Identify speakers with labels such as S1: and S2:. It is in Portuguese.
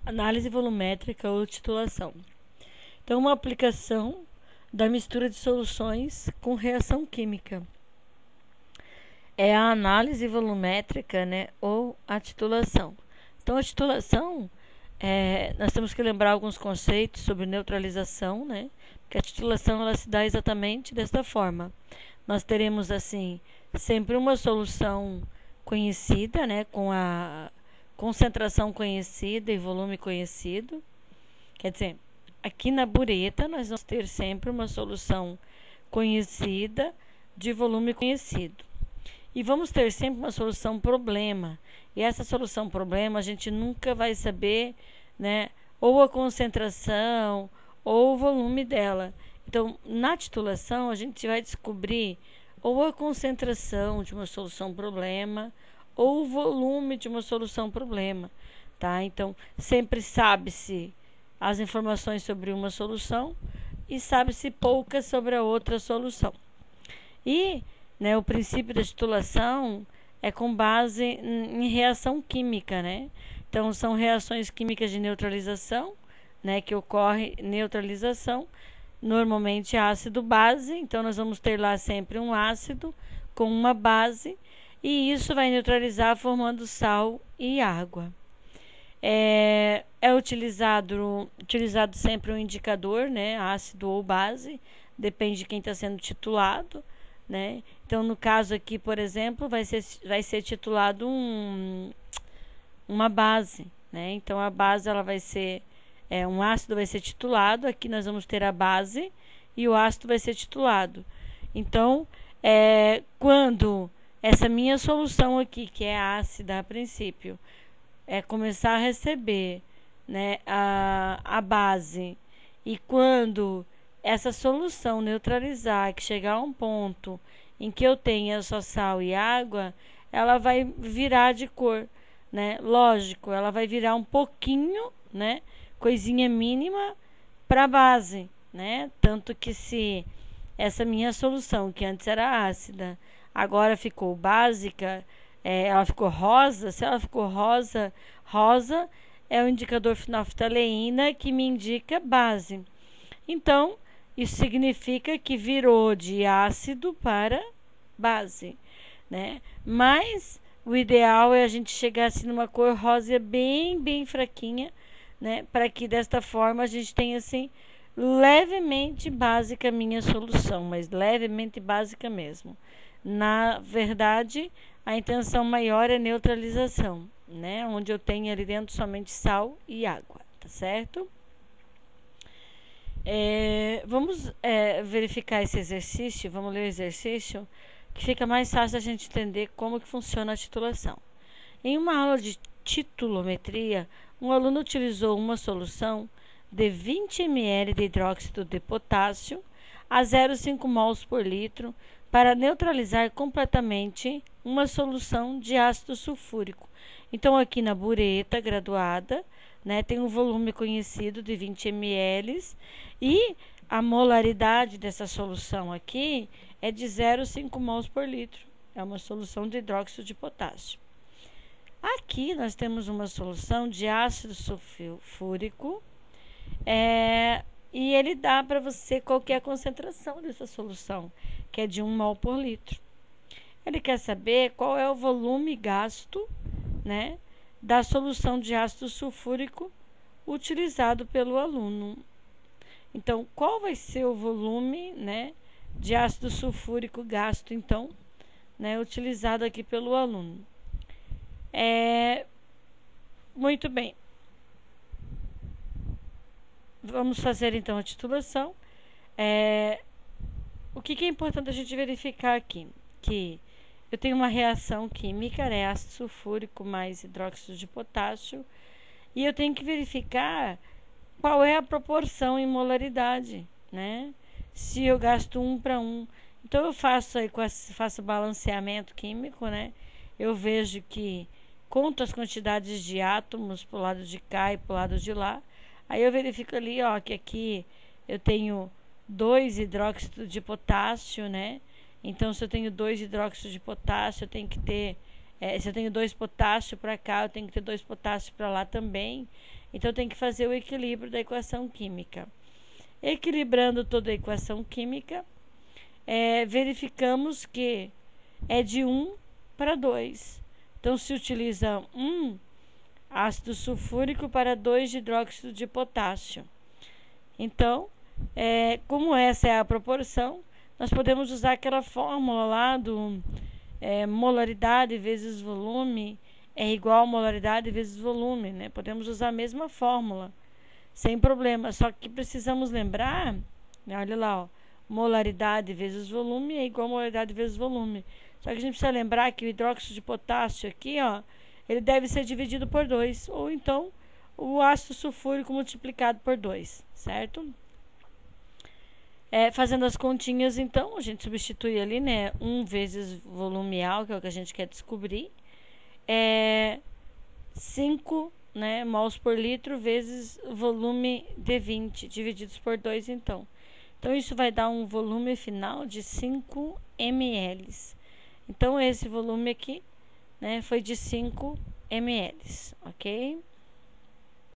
S1: Análise volumétrica ou titulação. Então, uma aplicação da mistura de soluções com reação química. É a análise volumétrica, né, ou a titulação. Então, a titulação, nós temos que lembrar alguns conceitos sobre neutralização, né, porque a titulação ela se dá exatamente desta forma. Nós teremos, assim, sempre uma solução conhecida, né, com a concentração conhecida e volume conhecido. Quer dizer, aqui na bureta nós vamos ter sempre uma solução conhecida de volume conhecido. E vamos ter sempre uma solução problema. E essa solução problema a gente nunca vai saber, né, ou a concentração ou o volume dela. Então, na titulação a gente vai descobrir ou a concentração de uma solução problema ou o volume de uma solução problema, tá? Então, sempre sabe-se as informações sobre uma solução e sabe-se poucas sobre a outra solução. E, né, o princípio da titulação é com base em reação química, né? Então, são reações químicas de neutralização, né, que ocorre neutralização, normalmente ácido-base. Então, nós vamos ter lá sempre um ácido com uma base, e isso vai neutralizar formando sal e água. É utilizado sempre um indicador, né, ácido ou base, depende de quem está sendo titulado, né? Então, no caso aqui, por exemplo, vai ser titulado uma base, né? Então, a base ela vai ser, um ácido vai ser titulado, aqui nós vamos ter a base e o ácido vai ser titulado. Então, quando essa minha solução aqui, que é ácida a princípio, começar a receber, né, a base, e quando essa solução neutralizar, que chegar a um ponto em que eu tenha só sal e água, ela vai virar de cor, né? Lógico, ela vai virar um pouquinho, né, coisinha mínima para a base, né? Tanto que se essa minha solução, que antes era ácida, agora ficou básica, ela ficou rosa. Se ela ficou rosa é o indicador fenolftaleína que me indica base. Então, isso significa que virou de ácido para base, né? Mas o ideal é a gente chegar assim numa cor rosa bem, bem fraquinha, né? Para que desta forma a gente tenha assim levemente básica a minha solução, mas levemente básica mesmo. Na verdade, a intenção maior é neutralização, né? Onde eu tenho ali dentro somente sal e água, tá certo? Vamos verificar esse exercício, vamos ler o exercício, que fica mais fácil a gente entender como que funciona a titulação. Em uma aula de titulometria, um aluno utilizou uma solução de 20 ml de hidróxido de potássio a 0,5 mols por litro para neutralizar completamente uma solução de ácido sulfúrico. Então, aqui na bureta graduada, né, tem um volume conhecido de 20 ml e a molaridade dessa solução aqui é de 0,5 mols por litro. É uma solução de hidróxido de potássio. Aqui nós temos uma solução de ácido sulfúrico e ele dá para você qual que é a concentração dessa solução, que é de 1 mol por litro. Ele quer saber qual é o volume gasto, né, da solução de ácido sulfúrico utilizado pelo aluno. Então, qual vai ser o volume, né, de ácido sulfúrico gasto, então, né, utilizado aqui pelo aluno? Muito bem. Vamos fazer, então, a titulação. O que é importante a gente verificar aqui? Que eu tenho uma reação química, né, ácido sulfúrico mais hidróxido de potássio, e eu tenho que verificar qual é a proporção em molaridade, né? Se eu gasto 1 para 1. Então, eu faço balanceamento químico, né? Eu vejo que conto as quantidades de átomos para o lado de cá e para o lado de lá. Aí eu verifico ali, ó, que aqui eu tenho 2 hidróxido de potássio, né? Então, se eu tenho 2 hidróxidos de potássio, eu tenho que ter Se eu tenho 2 potássio para cá, eu tenho que ter 2 potássio para lá também. Então, tem que fazer o equilíbrio da equação química. Equilibrando toda a equação química, verificamos que é de 1 para 2. Então, se utiliza 1 ácido sulfúrico para 2 de hidróxido de potássio. Então, como essa é a proporção, nós podemos usar aquela fórmula lá do molaridade vezes volume é igual a molaridade vezes volume, né? Podemos usar a mesma fórmula, sem problema. Só que precisamos lembrar, né? Olha lá, ó, molaridade vezes volume é igual a molaridade vezes volume. Só que a gente precisa lembrar que o hidróxido de potássio aqui, ó, ele deve ser dividido por 2, ou então o ácido sulfúrico multiplicado por 2, certo? Fazendo as continhas, então, a gente substitui ali, né, 1 vezes volume A, que é o que a gente quer descobrir, 5, né, mols por litro vezes volume de 20, divididos por 2, então. Então, isso vai dar um volume final de 5 ml. Então, esse volume aqui, né, foi de 5 ml, ok?